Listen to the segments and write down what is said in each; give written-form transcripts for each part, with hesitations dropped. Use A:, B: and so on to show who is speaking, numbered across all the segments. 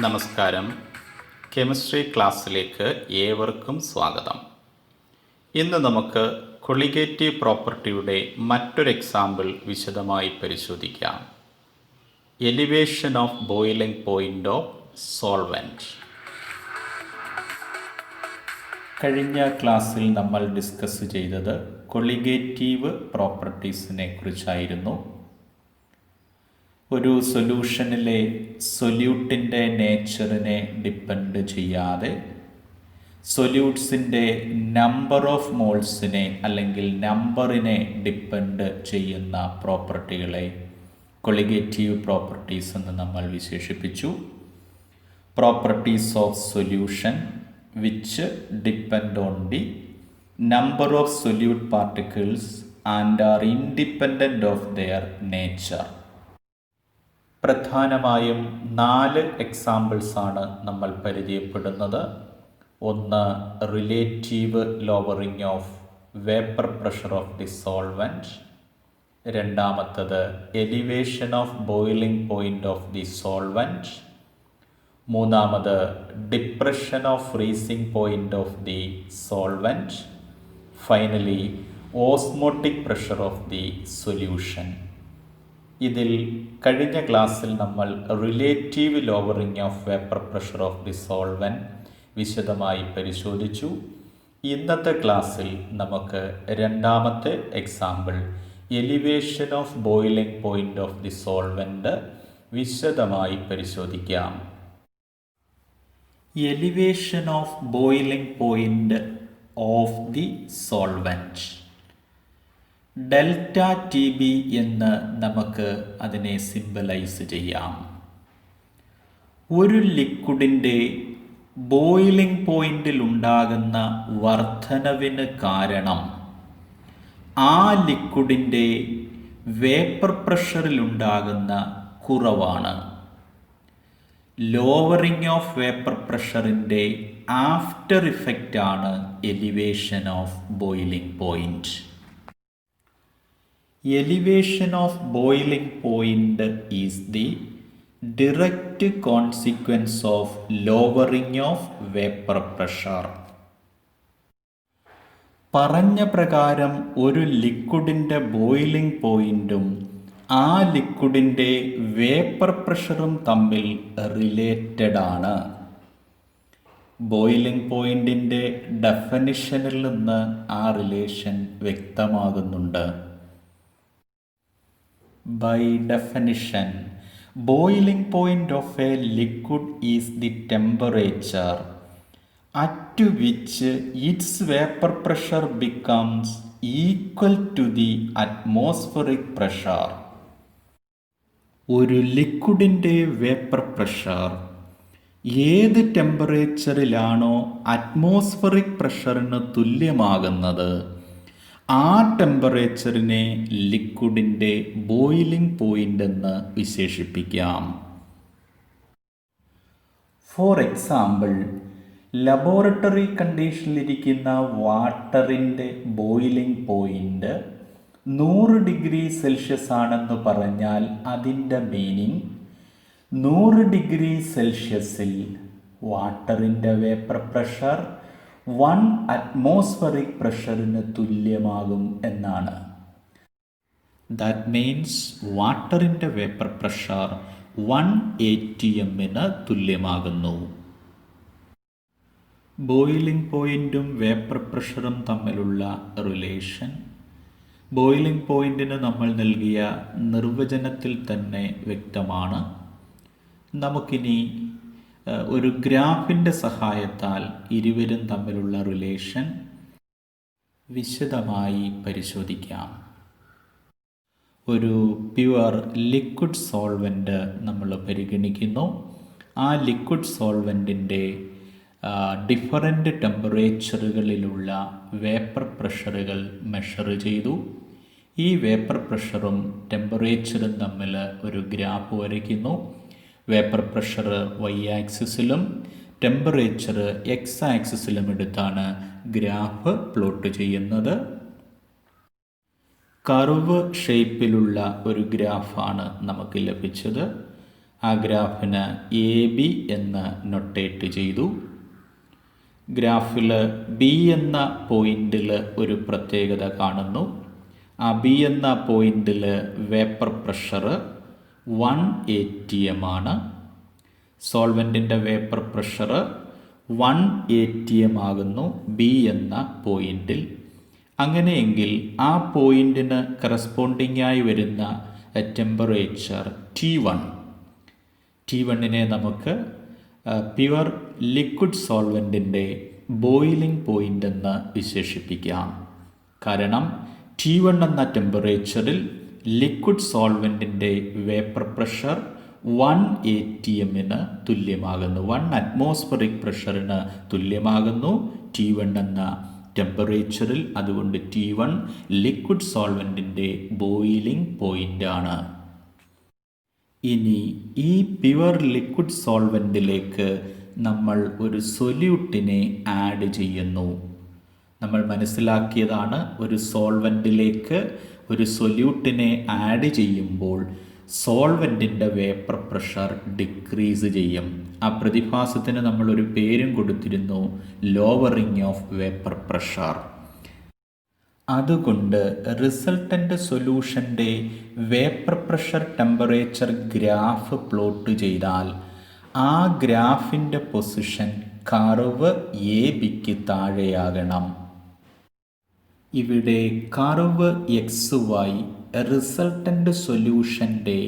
A: നമസ്കാരം. കെമിസ്ട്രി ക്ലാസ്സിലേക്ക് ഏവർക്കും സ്വാഗതം. ഇന്ന് നമുക്ക് കൊളിഗേറ്റീവ് പ്രോപ്പർട്ടിയുടെ മറ്റൊരു എക്സാമ്പിൾ വിശദമായി പരിശോധിക്കാം. Elevation of boiling point of solvent. കഴിഞ്ഞ ക്ലാസ്സിൽ നമ്മൾ ഡിസ്കസ് ചെയ്തത് കൊളിഗേറ്റീവ് പ്രോപ്പർട്ടീസിനെ കുറിച്ചായിരുന്നു. ഒരു സൊല്യൂഷനിലെ സൊല്യൂട്ടിൻ്റെ നേച്ചറിനെ ഡിപ്പെൻഡ് ചെയ്യാതെ സൊല്യൂട്ട്സിൻ്റെ നമ്പർ ഓഫ് മോൾസിനെ അല്ലെങ്കിൽ നമ്പറിനെ ഡിപ്പെൻഡ് ചെയ്യുന്ന പ്രോപ്പർട്ടികളെ കൊളിഗേറ്റീവ് പ്രോപ്പർട്ടീസ് എന്ന് നമ്മൾ വിശേഷിപ്പിച്ചു. Properties of solution which depend on the number of solute particles and are independent of their nature. പ്രധാനമായും 4 എക്സാമ്പിൾസാണ് നമ്മൾ പരിചയപ്പെടുന്നത്. ഒന്ന്, relative lowering of vapour pressure of the solvent. രണ്ടാമത്തത്, elevation of boiling point of the solvent. മൂന്നാമത്, depression of freezing point of the solvent. Finally, osmotic pressure of the solution. ഇതിൽ കഴിഞ്ഞ ക്ലാസ്സിൽ നമ്മൾ relative lowering of vapour pressure of the solvent വിശദമായി പരിശോധിച്ചു. ഇന്നത്തെ ക്ലാസ്സിൽ നമുക്ക് രണ്ടാമത്തെ example elevation of boiling point of the solvent വിശദമായി പരിശോധിക്കാം. Elevation of boiling point of the solvent. Delta T B എന്ന് നമുക്ക് അതിനെ സിംബലൈസ് ചെയ്യാം. ഒരു ലിക്വിഡിൻ്റെ ബോയിലിംഗ് പോയിന്റിൽ ഉണ്ടാകുന്ന വർധനവിന് കാരണം ആ ലിക്വിഡിൻ്റെ വേപ്പർ പ്രഷറിലുണ്ടാകുന്ന കുറവാണ്. ലോവറിംഗ് ഓഫ് വേപ്പർ പ്രഷറിൻ്റെ ആഫ്റ്റർ ഇഫക്റ്റാണ് elevation of boiling point. Elevation of boiling point is the direct consequence of lowering of vapor pressure. പറഞ്ഞ പ്രകാരം ഒരു ലിക്വിഡിൻ്റെ ബോയിലിംഗ് പോയിന്റും ആ ലിക്വിഡിൻ്റെ വേപ്പർ പ്രഷറും തമ്മിൽ റിലേറ്റഡ് ആണ്. ബോയിലിംഗ് പോയിന്റിൻ്റെ ഡെഫിനിഷനിൽ നിന്ന് ആ relation വ്യക്തമാകുന്നുണ്ട്. By definition, boiling point of a liquid is the temperature at which its vapor pressure becomes equal to the atmospheric pressure. ഒരു ലിക്വിഡിൻ്റെ വേപ്പർ പ്രഷർ ഏത് ടെമ്പറേച്ചറിലാണോ അറ്റ്മോസ്ഫറിക് പ്രഷറിന് തുല്യമാകുന്നത് ആ ടെമ്പറേച്ചറിനെ ലിക്വിഡിൻ്റെ ബോയിലിംഗ് പോയിന്റ് എന്ന് വിശേഷിപ്പിക്കാം. ഫോർ എക്സാമ്പിൾ, ലബോറട്ടറി കണ്ടീഷനിലിരിക്കുന്ന വാട്ടറിൻ്റെ boiling point 100 degree Celsius ആണെന്ന് പറഞ്ഞാൽ അതിൻ്റെ meaning 100 degree സെൽഷ്യസിൽ വാട്ടറിൻ്റെ വേപ്പർ പ്രഷർ 1 അറ്റ്മോസ്ഫറിക് പ്രഷറിന് തുല്യമാകും എന്നാണ്. ദാറ്റ് മീൻസ് വാട്ടറിൻ്റെ വേപ്പർ പ്രഷർ 1 atm തുല്യമാകുന്നു. ബോയിലിംഗ് പോയിന്റും വേപ്പർ പ്രഷറും തമ്മിലുള്ള റിലേഷൻ ബോയിലിംഗ് പോയിന്റിന് നമ്മൾ നൽകിയ നിർവചനത്തിൽ തന്നെ വ്യക്തമാണ്. നമുക്കിനി ഒരു ഗ്രാഫിൻ്റെ സഹായത്താൽ ഇരുവരും തമ്മിലുള്ള റിലേഷൻ വിശദമായി പരിശോധിക്കാം. ഒരു പ്യുവർ ലിക്വിഡ് സോൾവെൻറ്റ് നമ്മൾ പരിഗണിക്കുന്നു. ആ ലിക്വിഡ് സോൾവെൻറ്റിൻ്റെ ഡിഫറൻറ്റ് ടെമ്പറേച്ചറുകളിലുള്ള വേപ്പർ പ്രഷറുകൾ മെഷർ ചെയ്തു. ഈ വേപ്പർ പ്രഷറും ടെമ്പറേച്ചറും തമ്മിൽ ഒരു ഗ്രാഫ് വരയ്ക്കുന്നു. വേപ്പർ പ്രഷർ y ആക്സിസിലും ടെമ്പറേച്ചർ x ആക്സിസിലും എടുത്താണ് ഗ്രാഫ് പ്ലോട്ട് ചെയ്യുന്നത്. കർവ് ഷേപ്പിലുള്ള ഒരു ഗ്രാഫാണ് നമുക്ക് ലഭിച്ചത്. ആ ഗ്രാഫിന് എ ബി എന്ന് നൊട്ടേറ്റ് ചെയ്തു. ഗ്രാഫിൽ ബി എന്ന പോയിന്റിൽ ഒരു പ്രത്യേകത കാണുന്നു. ആ ബി എന്ന പോയിന്റിൽ വേപ്പർ പ്രഷർ 1 atm ആണ്. സോൾവെൻറ്റിൻ്റെ വേപ്പർ പ്രഷർ 1 atm ആകുന്നു ബി എന്ന പോയിന്റിൽ. അങ്ങനെയെങ്കിൽ ആ പോയിന്റിന് കറസ്പോണ്ടിങ് ആയി വരുന്ന ടെമ്പറേച്ചർ T1നെ നമുക്ക് പ്യുവർ ലിക്വിഡ് സോൾവെൻറ്റിൻ്റെ ബോയിലിംഗ് പോയിൻ്റ് എന്ന് വിശേഷിപ്പിക്കാം. കാരണം T1 എന്ന ടെമ്പറേച്ചറിൽ ലിക്വിഡ് സോൾവെൻറ്റിൻ്റെ വേപ്പർ പ്രഷർ 1 atmന് തുല്യമാകുന്നു, 1 അറ്റ്മോസ്ഫറിക് പ്രഷറിന് തുല്യമാകുന്നു T1 എന്ന ടെമ്പറേച്ചറിൽ. അതുകൊണ്ട് T1 ലിക്വിഡ് സോൾവെൻറ്റിൻ്റെ ബോയിലിംഗ് പോയിൻ്റാണ്. ഇനി ഈ പ്യുവർ ലിക്വിഡ് സോൾവെൻറ്റിലേക്ക് നമ്മൾ ഒരു സൊല്യൂട്ടിനെ ആഡ് ചെയ്യുന്നു. നമ്മൾ മനസ്സിലാക്കിയതാണ്, ഒരു സോൾവെൻറ്റിലേക്ക് ഒരു സൊല്യൂട്ടിനെ ആഡ് ചെയ്യുമ്പോൾ സോൾവെൻറ്റിൻ്റെ വേപ്പർ പ്രഷർ ഡിക്രീസ് ചെയ്യും. ആ പ്രതിഭാസത്തിന് നമ്മളൊരു പേരും കൊടുത്തിരുന്നു, ലോവറിങ് ഓഫ് വേപ്പർ പ്രഷർ. അതുകൊണ്ട് റിസൾട്ടൻ്റ് സൊല്യൂഷൻ്റെ vapour pressure temperature graph plot ചെയ്താൽ ആ ഗ്രാഫിൻ്റെ പൊസിഷൻ കർവ് എ ബിക്ക് താഴെയാകണം. ഇവിടെ കർവ് XY റിസൾട്ടൻ്റ് സൊല്യൂഷൻ്റെ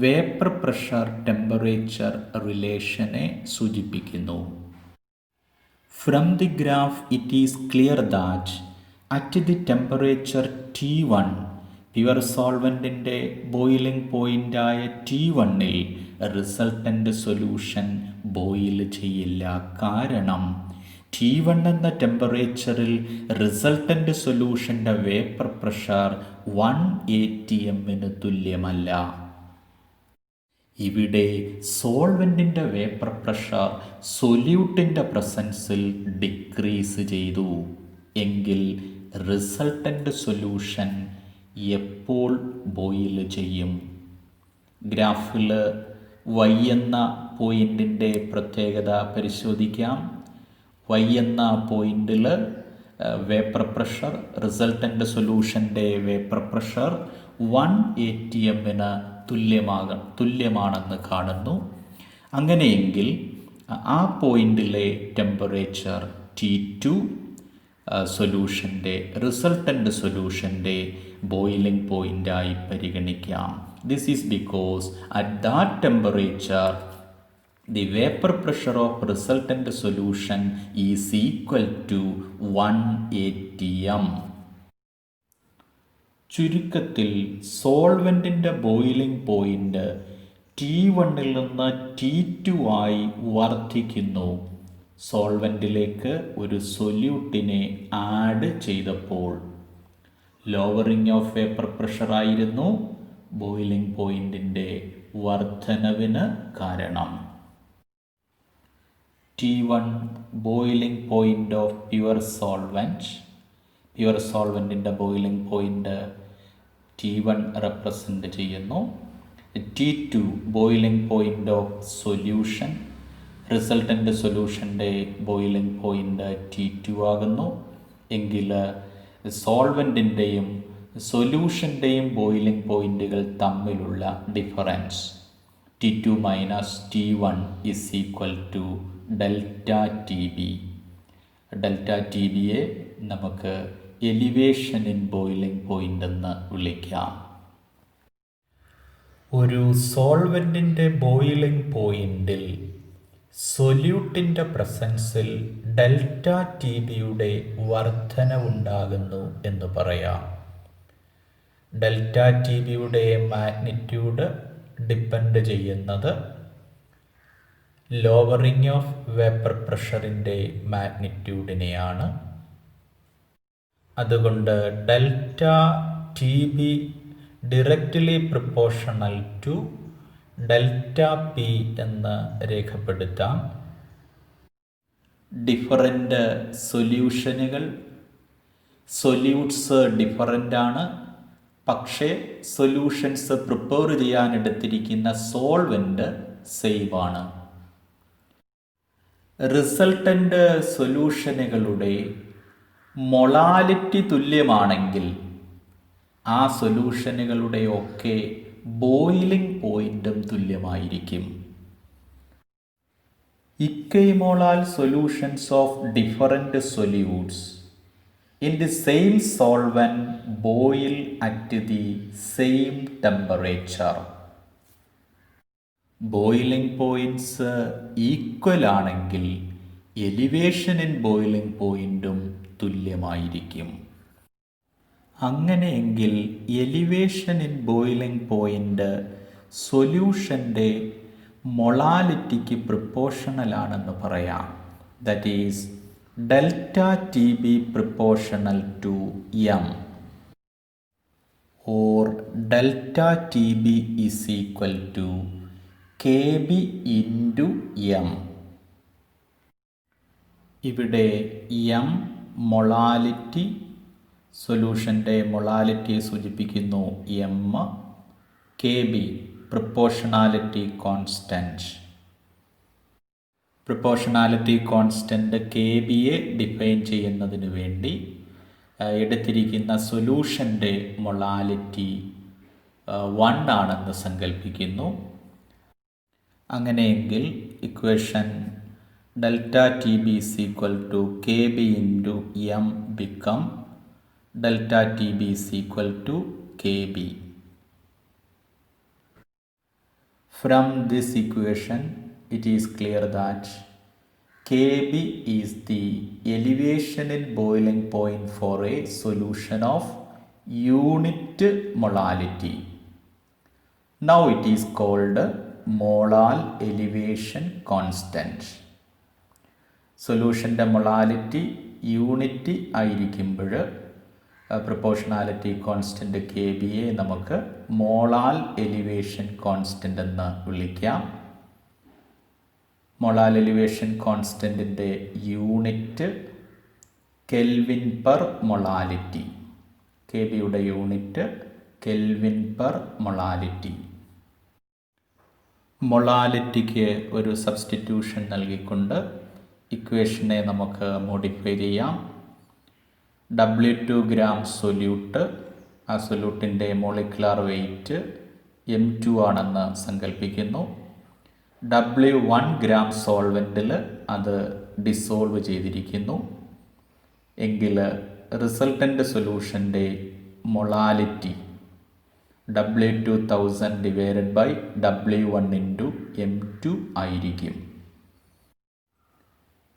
A: വേപ്പർ പ്രഷർ ടെമ്പറേച്ചർ റിലേഷനെ സൂചിപ്പിക്കുന്നു. From the graph it is clear that at the temperature T1 pure സോൾവെൻറ്റിൻ്റെ ബോയിലിംഗ് പോയിൻ്റായ T1ൽ റിസൾട്ടൻ്റ് സൊല്യൂഷൻ ബോയിൽ ചെയ്യില്ല. കാരണം T1 എന്ന ടെമ്പറേച്ചറിൽ റിസൾട്ടൻ്റ് സൊല്യൂഷൻ്റെ വേപ്പർ പ്രഷർ 1 atmന് തുല്യമല്ല. ഇവിടെ സോൾവെൻറ്റിൻ്റെ വേപ്പർ പ്രഷർ സൊല്യൂട്ടിൻ്റെ പ്രസൻസിൽ ഡിക്രീസ് ചെയ്തു. എങ്കിൽ റിസൾട്ടൻ്റ് സൊല്യൂഷൻ എപ്പോൾ ബോയിൽ ചെയ്യും? ഗ്രാഫിൽ Y എന്ന പോയിൻറ്റിൻ്റെ പ്രത്യേകത പരിശോധിക്കാം. Y എന്ന പോയിന്റിൽ വേപ്പർ പ്രഷർ, റിസൾട്ടൻ്റ് സൊല്യൂഷൻ്റെ വേപ്പർ പ്രഷർ 1 atmന് തുല്യമാണെന്ന് കാണുന്നു. അങ്ങനെയെങ്കിൽ ആ പോയിന്റിലെ ടെമ്പറേച്ചർ T2 സൊല്യൂഷൻ്റെ റിസൾട്ടൻ്റ് സൊല്യൂഷൻ്റെ ബോയിലിംഗ് പോയിൻ്റായി പരിഗണിക്കാം. This is because at that temperature the vapor pressure of resultant solution is equal to 1 atm. ചുരുക്കത്തിൽ സോൾവെൻറ്റിൻ്റെ ബോയിലിംഗ് പോയിൻ്റ് T1ൽ നിന്ന് T2 ആയി വർദ്ധിക്കുന്നു. സോൾവെൻറ്റിലേക്ക് ഒരു സൊല്യൂട്ടിനെ ആഡ് ചെയ്തപ്പോൾ ലോവറിംഗ് ഓഫ് വേപ്പർ പ്രഷർ ആയിരുന്നു ബോയിലിംഗ് പോയിൻറ്റിൻ്റെ വർധനവിന് കാരണം. T1 boiling point of pure സോൾവെൻറ്റിൻ്റെ ബോയിലിംഗ് പോയിൻ്റ് T1 റെപ്രസെൻ്റ് ചെയ്യുന്നു. T2 boiling point of solution, resultant സൊല്യൂഷൻ്റെ ബോയിലിംഗ് പോയിൻ്റ് T2 ആകുന്നു. എങ്കിൽ സോൾവെൻറ്റിൻ്റെയും സൊല്യൂഷൻ്റെയും ബോയിലിംഗ് പോയിൻറ്റുകൾ തമ്മിലുള്ള difference T2 minus T1 is equal to delta TB. Delta TBയെ നമുക്ക് എലിവേഷൻ ഇൻ ബോയിലിംഗ് പോയിൻ്റ് എന്ന് വിളിക്കാം. ഒരു സോൾവെൻറ്റിൻ്റെ ബോയിലിംഗ് പോയിൻറ്റിൽ സൊല്യൂട്ടിൻ്റെ പ്രസൻസിൽ ഡെൽറ്റ TBയുടെ വർധനവുണ്ടാകുന്നു എന്ന് പറയാം. ഡെൽറ്റ TBയുടെ മാഗ്നിറ്റ്യൂഡ് ഡിപ്പെൻഡ് ചെയ്യുന്നത് ലോവറിംഗ് ഓഫ് വേപ്പർ പ്രഷറിൻ്റെ മാഗ്നിറ്റ്യൂഡിനെയാണ്. അതുകൊണ്ട് delta TB directly proportional to delta P എന്ന് രേഖപ്പെടുത്താം. ഡിഫറൻ്റ് സൊല്യൂഷനുകൾ, സൊല്യൂട്ട്സ് ഡിഫറൻ്റ് ആണ്. പക്ഷേ സൊല്യൂഷൻസ് പ്രിപ്പയർ ചെയ്യാൻ എടുത്തിരിക്കുന്ന സോൾവെൻ്റ് സെയിം ആണ്. റിസൾട്ടൻ്റ് സൊല്യൂഷനുകളുടെ മൊളാലിറ്റി തുല്യമാണെങ്കിൽ ആ സൊല്യൂഷനുകളുടെ ഒക്കെ ബോയിലിംഗ് പോയിൻറ്റും തുല്യമായിരിക്കും. Equimolal solutions of different solutes in the same solvent boil at the same temperature. Boiling points equal ആണെങ്കിൽ എലിവേഷൻ ഇൻ ബോയിലിംഗ് പോയിൻറ്റും തുല്യമായിരിക്കും. അങ്ങനെയെങ്കിൽ എലിവേഷൻ ഇൻ ബോയിലിംഗ് പോയിൻ്റ് സൊല്യൂഷൻ്റെ മൊളാലിറ്റിക്ക് പ്രൊപ്പോർഷണൽ ആണെന്ന് പറയാം. That is delta TB proportional to M or delta TB is equal to KB into M. ഇവിടെ M molality, സൊല്യൂഷൻ്റെ മൊളാലിറ്റിയെ സൂചിപ്പിക്കുന്നു M, KB proportionality constant. Proportionality constant K ബിയെ ഡിഫൈൻ ചെയ്യുന്നതിന് വേണ്ടി എടുത്തിരിക്കുന്ന സൊല്യൂഷൻ്റെ മൊളാലിറ്റി 1 ആണെന്ന് സങ്കല്പിക്കുന്നു. അങ്ങനെയെങ്കിൽ equation delta T B is equal to K B into M become delta T B is equal to K B. From this equation it is clear that Kb is the elevation in boiling point for a solution of unit molality. Now it is called molal elevation constant. സൊല്യൂഷൻ്റെ molality unit ആയിരിക്കുമ്പോൾ proportionality constant K ബിയെ നമുക്ക് molal elevation constant എന്ന് വിളിക്കാം. Molal elevation കോൺസ്റ്റൻറ്റിൻ്റെ unit kelvin per molality. K ബിയുടെ unit kelvin per molality. മൊളാലിറ്റിക്ക് ഒരു സബ്സ്റ്റിറ്റ്യൂഷൻ നൽകിക്കൊണ്ട് ഇക്വേഷനെ നമുക്ക് മോഡിഫൈ ചെയ്യാം. W2 ഗ്രാം സൊല്യൂട്ട്, ആ സൊല്യൂട്ടിൻ്റെ മോളിക്കുലാർ വെയ്റ്റ് M2 ആണെന്ന് സങ്കല്പിക്കുന്നു. W1 ഗ്രാം സോൾവെൻറ്റിൽ അത് ഡിസോൾവ് ചെയ്തിരിക്കുന്നു എങ്കിൽ റിസൾട്ടൻ്റ് സൊല്യൂഷൻ്റെ molality W2000 divided by W1 into M2 ആയിരിക്കും.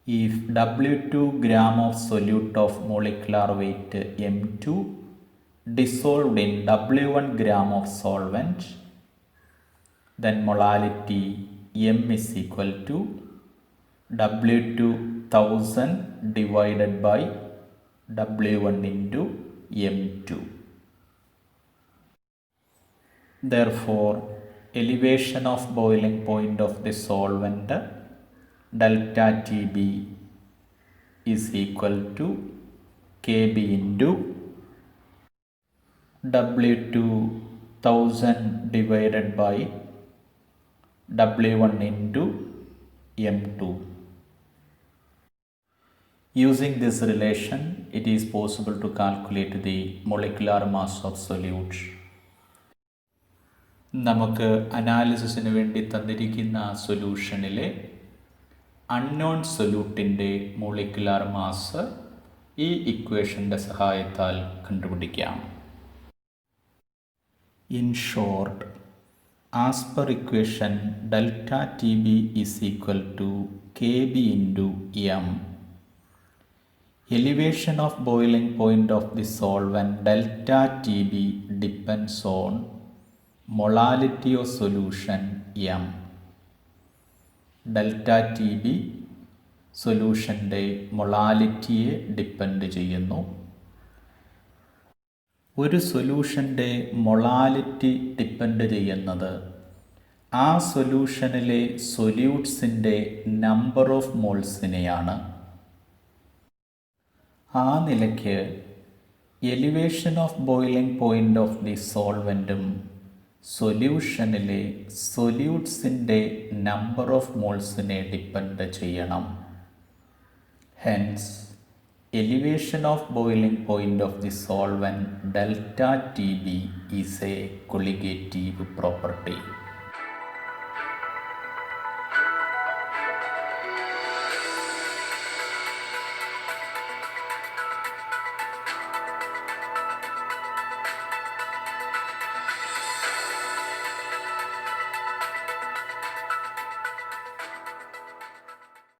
A: If W2 gram of solute of molecular weight M2 dissolved in W1 gram of solvent, then molality M is equal to W2000 divided by W1 into M2. Therefore, elevation of boiling point of the solvent delta TB is equal to KB into W2000 divided by W1 into M2. Using this relation, it is possible to calculate the molecular mass of solute. നമുക്ക് അനാലിസിസിന് വേണ്ടി തന്നിരിക്കുന്ന സൊല്യൂഷനിലെ unknown സൊല്യൂട്ടിൻ്റെ molecular mass ഈ ഇക്വേഷൻ്റെ സഹായത്താൽ കണ്ടുപിടിക്കാം. In short, as per equation delta TB is equal to KB into M, elevation of boiling point of the solvent delta TB depends on molality of solution M. Delta T B സൊല്യൂഷൻ്റെ മൊളാലിറ്റിയെ depend ചെയ്യുന്നു. ഒരു സൊല്യൂഷൻ്റെ molality depend ചെയ്യുന്നത് ആ സൊല്യൂഷനിലെ സൊല്യൂട്ട്സിൻ്റെ number of മോൾസിനെയാണ്. ആ നിലയ്ക്ക് elevation of boiling point of the സോൾവെൻറ്റും സൊല്യൂഷനിലെ സൊല്യൂട്ട്സിൻ്റെ നമ്പർ ഓഫ് മോൾസിനെ ഡിപ്പെൻഡ് ചെയ്യണം. Hence elevation of boiling point of the solvent delta Tb is a colligative property.